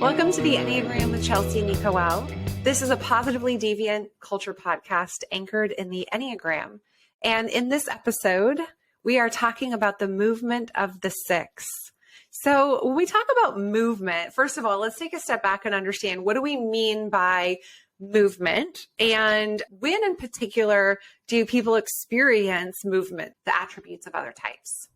Welcome to the Enneagram with Chelsea and Nicoel. This is a positively deviant culture podcast anchored in the Enneagram. And in this episode, we are talking about the movement of the six. So when we talk about movement, first of all, let's take a step back and understand, what do we mean by movement? And when in particular do people experience movement, the attributes of other types?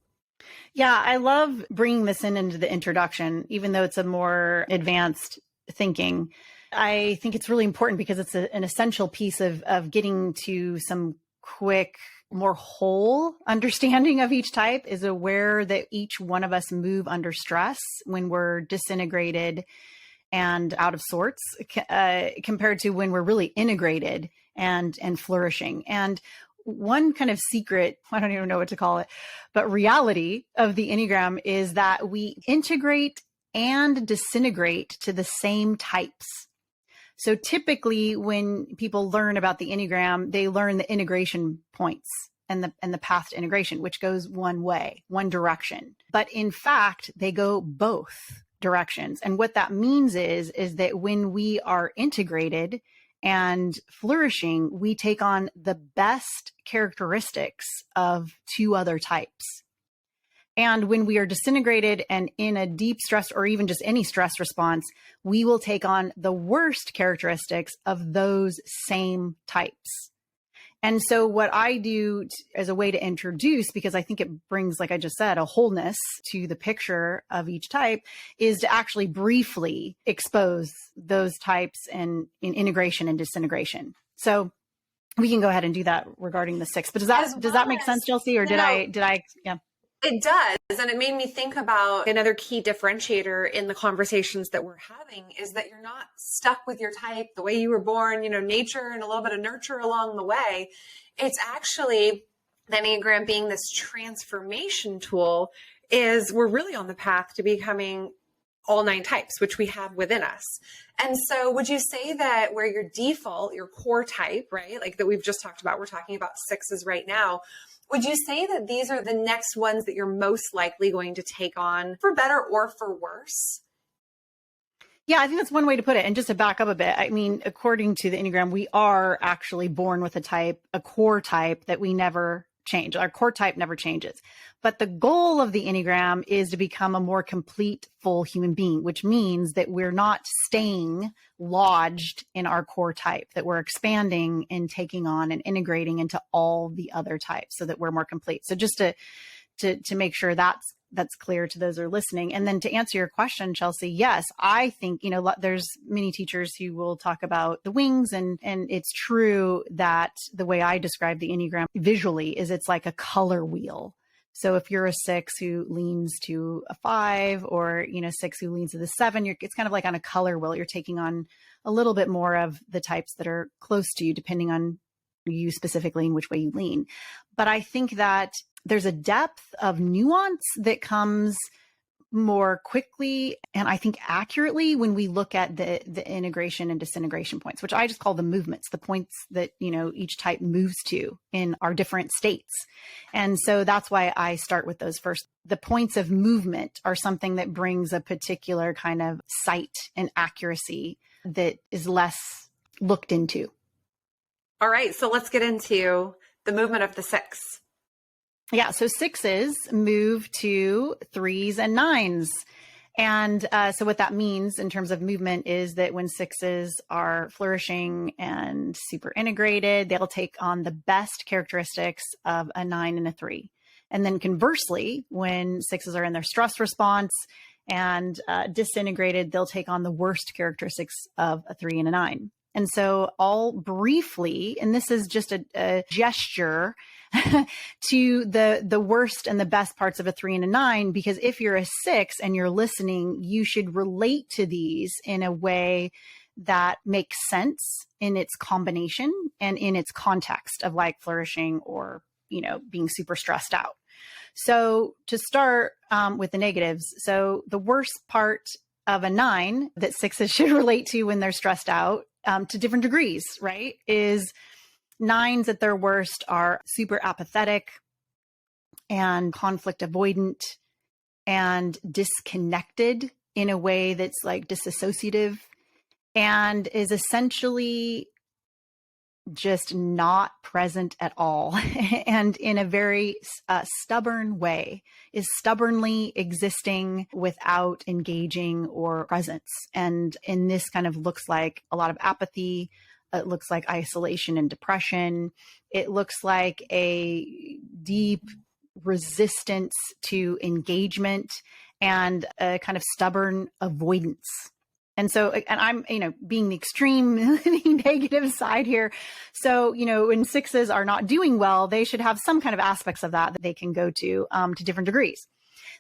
Yeah, I love bringing this into the introduction, even though it's a more advanced thinking. I think it's really important because it's an essential piece of getting to some quick, more whole understanding of each type, is aware that each one of us move under stress when we're disintegrated and out of sorts, compared to when we're really integrated and flourishing. And one kind of secret, I don't even know what to call it, but reality of the Enneagram is that we integrate and disintegrate to the same types. So typically when people learn about the Enneagram, they learn the integration points and the path to integration, which goes one way, one direction. But in fact, they go both directions. And what that means is that when we are integrated and flourishing, we take on the best characteristics of two other types. And when we are disintegrated and in a deep stress or even just any stress response, we will take on the worst characteristics of those same types. And so what I do as a way to introduce, because I think it brings, like I just said, a wholeness to the picture of each type, is to actually briefly expose those types in integration and disintegration. So we can go ahead and do that regarding the six. But does that make sense, Chelsea? Or did I? Yeah. It does. And it made me think about another key differentiator in the conversations that we're having is that you're not stuck with your type, the way you were born, nature and a little bit of nurture along the way. It's actually the Enneagram being this transformation tool is we're really on the path to becoming all 9 types, which we have within us. And so would you say that where your default, your core type, right, like that we've just talked about, we're talking about sixes right now, would you say that these are the next ones that you're most likely going to take on, for better or for worse? Yeah, I think that's one way to put it. And just to back up a bit, I mean, according to the Enneagram, we are actually born with a core type that we never change. Our core type never changes. But the goal of the Enneagram is to become a more complete, full human being, which means that we're not staying lodged in our core type, that we're expanding and taking on and integrating into all the other types so that we're more complete. So just to make sure that's clear to those who are listening. And then to answer your question, Chelsea, yes, I think, there's many teachers who will talk about the wings, and it's true that the way I describe the Enneagram visually is it's like a color wheel. So if you're a 6 who leans to a 5, or, 6 who leans to the 7, it's kind of like on a color wheel. You're taking on a little bit more of the types that are close to you, depending on you specifically and which way you lean. But I think that there's a depth of nuance that comes more quickly and I think accurately when we look at the integration and disintegration points, which I just call the movements, the points that, each type moves to in our different states. And so that's why I start with those first. The points of movement are something that brings a particular kind of sight and accuracy that is less looked into. All right, so let's get into the movement of the 6. Yeah, so 6s move to 3s and 9s. And so what that means in terms of movement is that when 6s are flourishing and super integrated, they'll take on the best characteristics of a 9 and a 3. And then conversely, when 6s are in their stress response and disintegrated, they'll take on the worst characteristics of a 3 and a 9. And so all briefly, and this is just a gesture to the worst and the best parts of a 3 and a 9, because if you're a 6 and you're listening, you should relate to these in a way that makes sense in its combination and in its context of like flourishing or, being super stressed out. So to start with the negatives, so the worst part of a 9 that 6s should relate to when they're stressed out, to different degrees, right, is 9s at their worst are super apathetic and conflict avoidant and disconnected in a way that's like disassociative and is essentially just not present at all and in a very stubborn way is stubbornly existing without engaging or presence. And in this kind of looks like a lot of apathy. It looks like isolation and depression. It looks like a deep resistance to engagement and a kind of stubborn avoidance. And so, and I'm, being the extreme the negative side here. So, when sixes are not doing well, they should have some kind of aspects of that they can go to different degrees.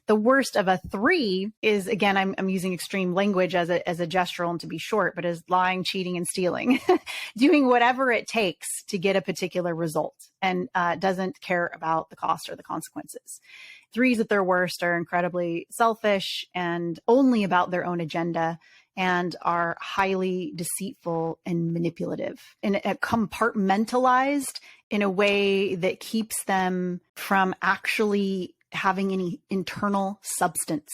The worst of a 3 is, again, I'm using extreme language as a gestural and to be short, but is lying, cheating, and stealing, doing whatever it takes to get a particular result and doesn't care about the cost or the consequences. 3s at their worst are incredibly selfish and only about their own agenda and are highly deceitful and manipulative and compartmentalized in a way that keeps them from actually having any internal substance.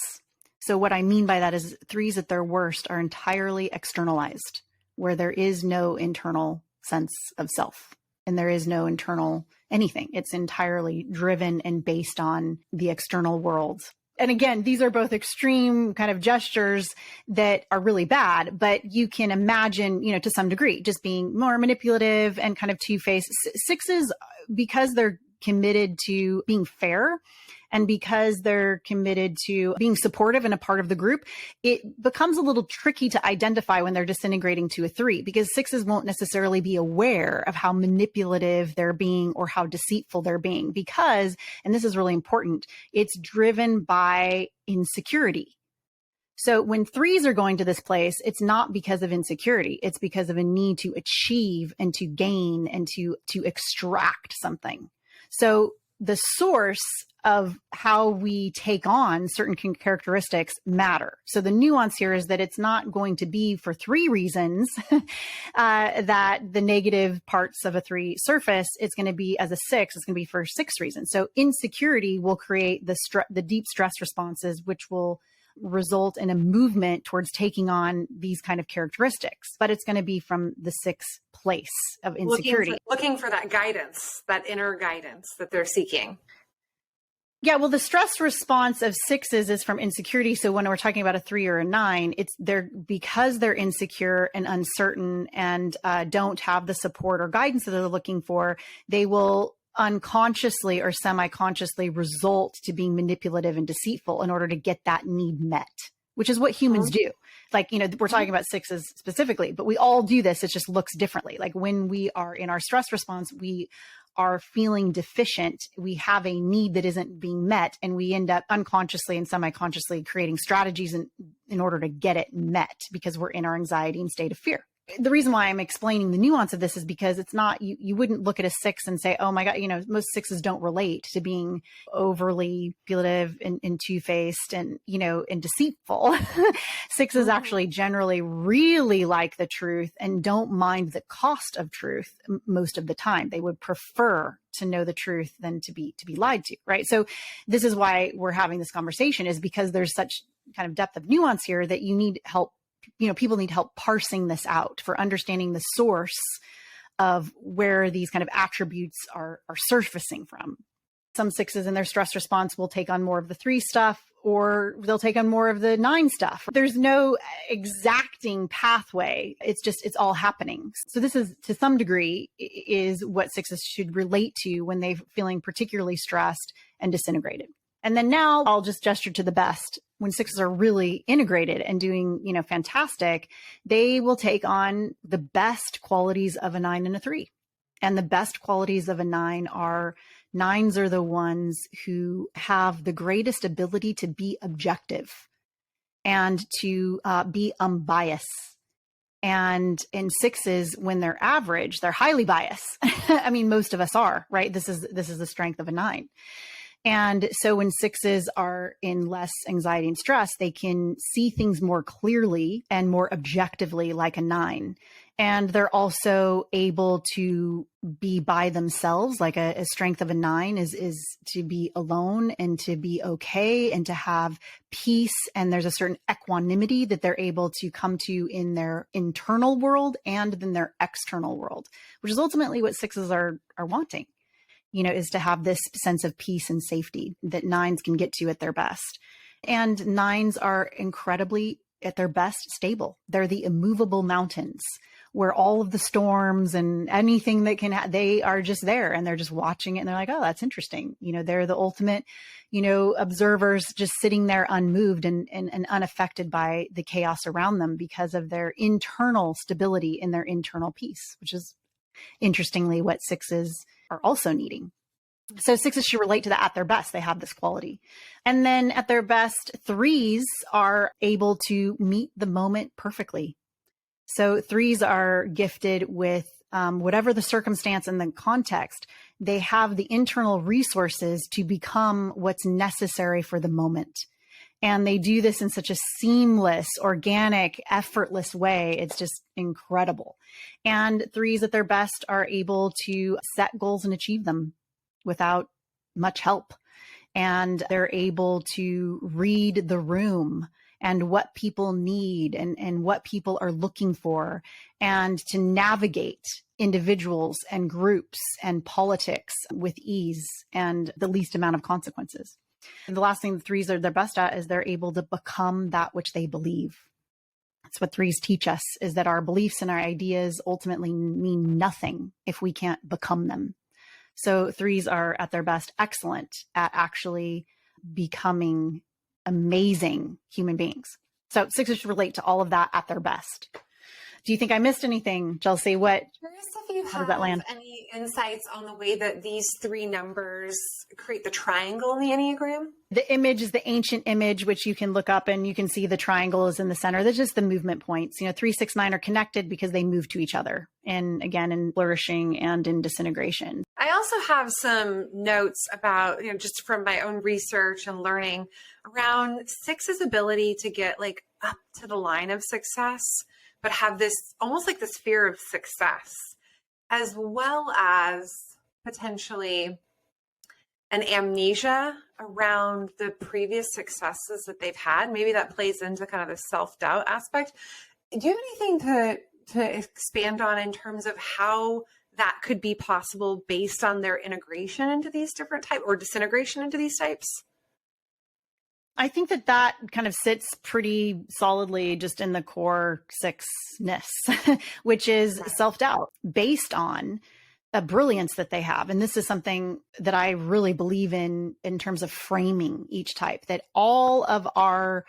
So what I mean by that is 3s at their worst are entirely externalized, where there is no internal sense of self and there is no internal anything. It's entirely driven and based on the external world. And again, these are both extreme kind of gestures that are really bad, but you can imagine, to some degree, just being more manipulative and kind of two-faced. 6s, because they're committed to being fair and because they're committed to being supportive and a part of the group, it becomes a little tricky to identify when they're disintegrating to a 3 because 6s won't necessarily be aware of how manipulative they're being or how deceitful they're being because, and this is really important, it's driven by insecurity. So when 3s are going to this place, it's not because of insecurity. It's because of a need to achieve and to gain and to extract something. So the source of how we take on certain characteristics matter. So the nuance here is that it's not going to be for 3 reasons that the negative parts of a 3 surface. It's going to be as a 6, it's going to be for 6 reasons. So insecurity will create the deep stress responses, which will result in a movement towards taking on these kind of characteristics, but it's going to be from the 6th place of insecurity. Looking for that guidance, that inner guidance that they're seeking. Yeah, well, the stress response of 6s is from insecurity. So when we're talking about a 3 or a 9, because they're insecure and uncertain and don't have the support or guidance that they're looking for, they will unconsciously or semi-consciously result to being manipulative and deceitful in order to get that need met, which is what humans do. Like, we're talking about 6s specifically, but we all do this. It just looks differently. Like when we are in our stress response, we are feeling deficient. We have a need that isn't being met, and we end up unconsciously and semi-consciously creating strategies in order to get it met because we're in our anxiety and state of fear. The reason why I'm explaining the nuance of this is because it's not, you wouldn't look at a 6 and say, oh my God, most 6s don't relate to being overly manipulative and two-faced and, and deceitful. 6s actually generally really like the truth and don't mind the cost of truth most of the time. They would prefer to know the truth than to be lied to, right? So this is why we're having this conversation, is because there's such kind of depth of nuance here that you need help. People need help parsing this out for understanding the source of where these kind of attributes are surfacing from. Some 6s in their stress response will take on more of the 3 stuff, or they'll take on more of the 9 stuff. There's no exacting pathway. It's all happening. So this is, to some degree, is what 6s should relate to when they're feeling particularly stressed and disintegrated. And then now I'll just gesture to the best. When 6s are really integrated and doing, fantastic, they will take on the best qualities of a 9 and a 3. And the best qualities of a 9 are 9s are the ones who have the greatest ability to be objective and to be unbiased. And in 6s, when they're average, they're highly biased. I mean, most of us are, right? This is the strength of a 9. And so when 6s are in less anxiety and stress, they can see things more clearly and more objectively like a 9. And they're also able to be by themselves. Like a strength of a 9 is to be alone and to be okay and to have peace. And there's a certain equanimity that they're able to come to in their internal world and in their external world, which is ultimately what 6s are wanting, is to have this sense of peace and safety that 9s can get to at their best. And 9s are incredibly, at their best, stable. They're the immovable mountains where all of the storms and anything that they are just there and they're just watching it and they're like, oh, that's interesting. They're the ultimate, observers just sitting there unmoved and unaffected by the chaos around them because of their internal stability and their internal peace, which is interestingly what 6s are also needing. So 6s should relate to that at their best. They have this quality. And then at their best, 3s are able to meet the moment perfectly. So 3s are gifted with whatever the circumstance and the context, they have the internal resources to become what's necessary for the moment. And they do this in such a seamless, organic, effortless way. It's just incredible. And 3s at their best are able to set goals and achieve them without much help. And they're able to read the room and what people need and what people are looking for, and to navigate individuals and groups and politics with ease and the least amount of consequences. And the last thing the 3s are their best at is they're able to become that which they believe. That's what 3s teach us, is that our beliefs and our ideas ultimately mean nothing if we can't become them. So 3s are at their best excellent at actually becoming amazing human beings. So 6s should relate to all of that at their best. Do you think I missed anything, Chelsea? Curious if you how does that land? Any insights on the way that these 3 numbers create the triangle in the Enneagram? The image is the ancient image, which you can look up and you can see the triangle is in the center. That's just the movement points. 3, 6, 9 are connected because they move to each other. And again, in flourishing and in disintegration. I also have some notes about, just from my own research and learning around 6's ability to get like up to the line of success, but have this almost like this fear of success, as well as potentially an amnesia around the previous successes that they've had. Maybe that plays into kind of the self-doubt aspect. Do you have anything to expand on in terms of how that could be possible based on their integration into these different types or disintegration into these types? I think that kind of sits pretty solidly just in the core 6-ness, which is self-doubt based on a brilliance that they have. And this is something that I really believe in terms of framing each type, that all of our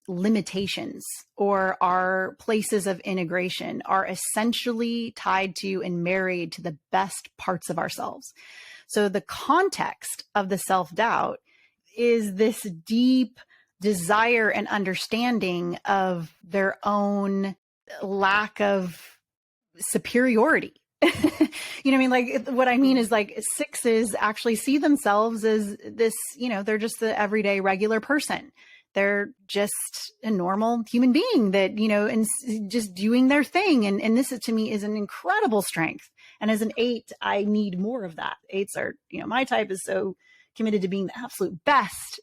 limitations or our places of integration are essentially tied to and married to the best parts of ourselves. So the context of the self-doubt is this deep desire and understanding of their own lack of superiority. You know what I mean? Like, what I mean is, like, 6s actually see themselves as this, they're just the everyday regular person. They're just a normal human being that, and just doing their thing. And this to me is an incredible strength. And as an 8, I need more of that. 8s are, my type is so committed to being the absolute best.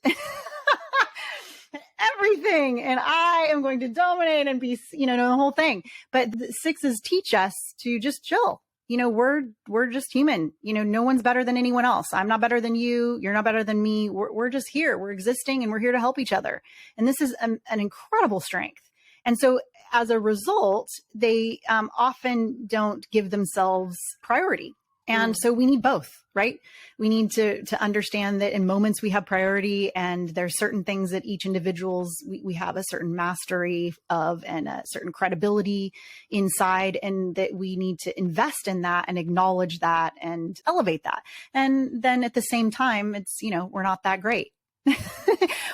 Everything. And I am going to dominate and be, the whole thing. But the 6s teach us to just chill. We're just human. No one's better than anyone else. I'm not better than you. You're not better than me. We're just here. We're existing and we're here to help each other. And this is an incredible strength. And so as a result, they often don't give themselves priority. And so we need both, right? We need to understand that in moments we have priority, and there's certain things that each individual's, we have a certain mastery of and a certain credibility inside, and that we need to invest in that and acknowledge that and elevate that. And then at the same time, it's, we're not that great.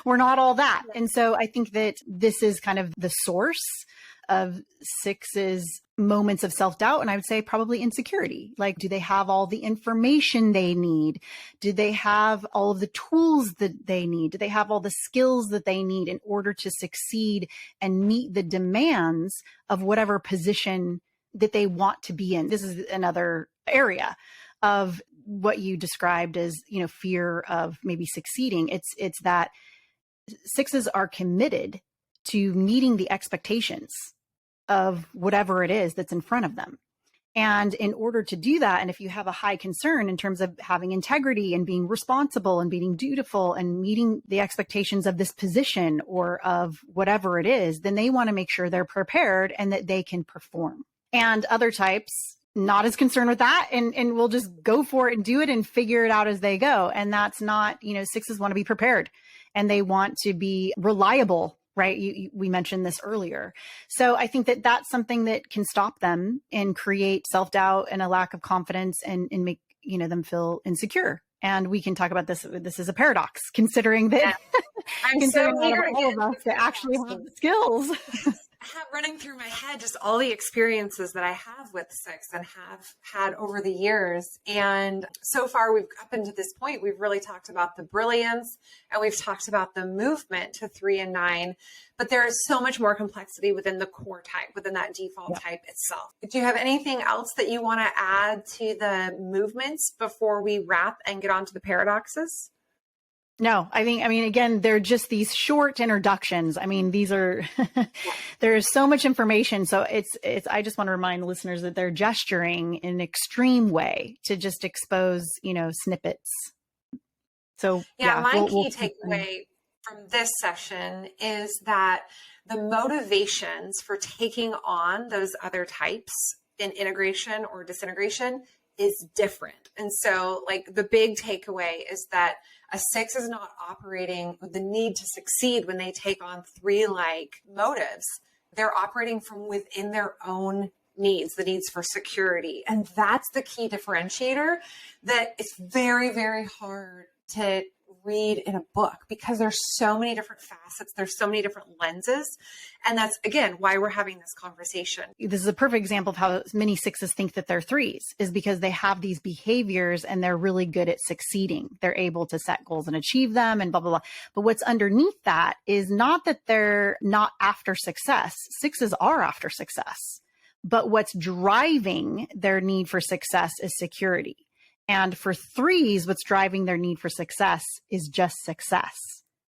We're not all that. And so I think that this is kind of the source of 6's moments of self-doubt. And I would say probably insecurity. Like, do they have all the information they need? Do they have all of the tools that they need? Do they have all the skills that they need in order to succeed and meet the demands of whatever position that they want to be in. This is another area of what you described as, fear of maybe succeeding. It's that sixes are committed to meeting the expectations of whatever it is that's in front of them. And in order to do that, and if you have a high concern in terms of having integrity and being responsible and being dutiful and meeting the expectations of this position or of whatever it is, then they want to make sure they're prepared and that they can perform. And other types, not as concerned with that, and will just go for it and do it and figure it out as they go. And that's not, sixes want to be prepared and they want to be reliable, right? We mentioned this earlier. So I think that that's something that can stop them and create self-doubt and a lack of confidence and make, them feel insecure. And we can talk about this. This is a paradox, considering that I'm considering so eager that all of us that actually have the skills. Have running through my head just all the experiences that I have with six and have had over the years. And so far, we've up into this point, we've really talked about the brilliance and we've talked about the movement to 3 and 9. But there is so much more complexity within the core type, within that default type itself. Do you have anything else that you want to add to the movements before we wrap and get on to the paradoxes? No, I mean, again, they're just these short introductions. I mean, these are, there's so much information. So I just want to remind listeners that they're gesturing in an extreme way to just expose, snippets. So my key takeaway from this session is that the motivations for taking on those other types in integration or disintegration is different. And so the big takeaway is that a 6 is not operating with the need to succeed when they take on 3-like motives. They're operating from within their own needs, the needs for security. And that's the key differentiator that it's very, very hard to read in a book because there's so many different facets. There's so many different lenses. And that's, again, why we're having this conversation. This is a perfect example of how many 6s think that they're 3s is because they have these behaviors and they're really good at succeeding. They're able to set goals and achieve them and blah, blah, blah. But what's underneath that is not that they're not after success. 6s are after success. But what's driving their need for success is security. And for 3s, what's driving their need for success is just success.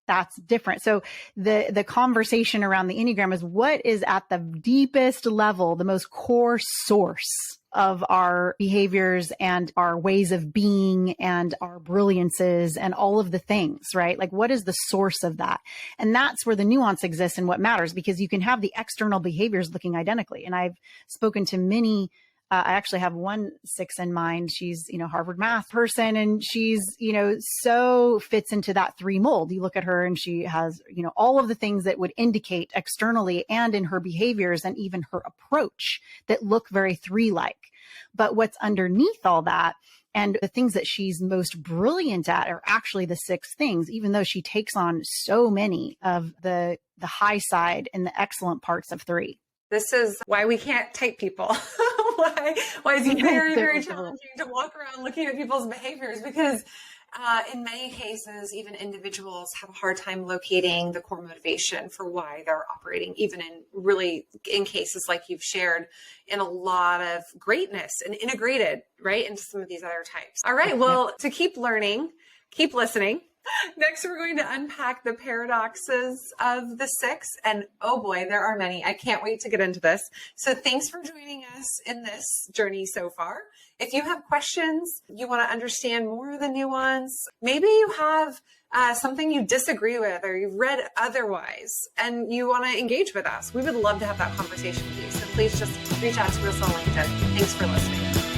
That's different. So the conversation around the Enneagram is what is at the deepest level, the most core source of our behaviors and our ways of being and our brilliances and all of the things, right? Like what is the source of that? And that's where the nuance exists and what matters, because you can have the external behaviors looking identically. And I've spoken to many I actually have one 6 in mind. She's, Harvard math person, and she's, so fits into that 3 mold. You look at her and she has, all of the things that would indicate externally and in her behaviors and even her approach that look very 3-like. But what's underneath all that and the things that she's most brilliant at are actually the 6 things, even though she takes on so many of the high side and the excellent parts of 3. This is why we can't type people. why it's very, very challenging to walk around looking at people's behaviors because in many cases, even individuals have a hard time locating the core motivation for why they're operating, even in cases like you've shared, in a lot of greatness and integrated right into some of these other types. All right. Well, to keep learning, keep listening. Next, we're going to unpack the paradoxes of the 6. And oh boy, there are many. I can't wait to get into this. So thanks for joining us in this journey so far. If you have questions, you want to understand more of the nuance, maybe you have something you disagree with or you've read otherwise and you want to engage with us, we would love to have that conversation with you. So please just reach out to us on LinkedIn. Thanks for listening.